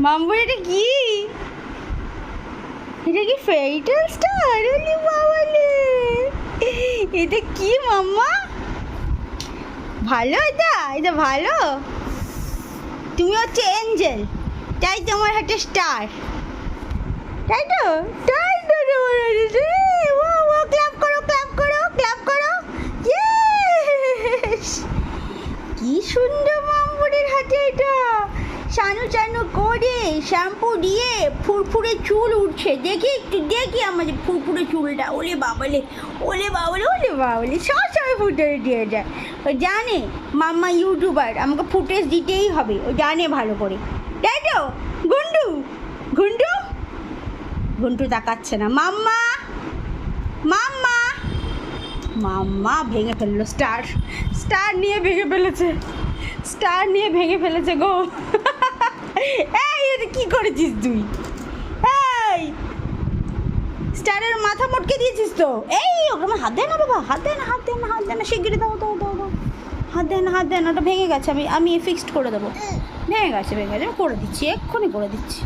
মাম্মু এটা কি? এটা কি ফেরিটেল স্টার? ওরে বাবালে, এটা কি মাম্মা? ভালো এটা? এটা ভালো? তুমি হচ্ছে এঞ্জেল, তাই তোমার হাতে স্টার, তাই তো? তাই তো তোমার হাতে। ক্লাপ করো, ক্লাপ করো, ক্লাপ করো। ইয়েস! কি সুন্দর মাম্মুদের হাতে এটা। সানু চানু করে শ্যাম্পু দিয়ে ফুরফুরে চুল উঠছে। দেখি একটু, দেখি আমাদের ফুরফুরে চুলটা। ওলে বাবালে, ওলে বাবালে, ওলে বাবালে, সব সময় ফুটেজ দিয়ে যায়। ও জানে মাম্মা ইউটিউবার, আমাকে ফুটেজ দিতেই হবে, ও জানে ভালো করে, তাই তো? গুন্ডু, গুন্ডু, গুন্ডু তাকাচ্ছে না। মাম্মা, মাম্মা, মাম্মা ভেঙে ফেললো স্টার, স্টার নিয়ে ভেঙে ফেলেছে, স্টার নিয়ে ভেঙে ফেলেছে গো। এই এটা কি করেছিস তুই? এই স্টারের মাথা মটকে দিয়েছিস তো। এই ওকে আমার হাত দে না বাবা, হাত দে না, হাত দে না, হাত দে না, শিগগিরি দাও দাও দাও দাও। হাত দে না, হাত দে না, ওটা ভেঙে গেছে। আমি আমি ফিক্সড করে দেবো। ভেঙে গেছে, ভেঙে গেছে, আমি করে দিচ্ছি, এক্ষুনি করে দিচ্ছি।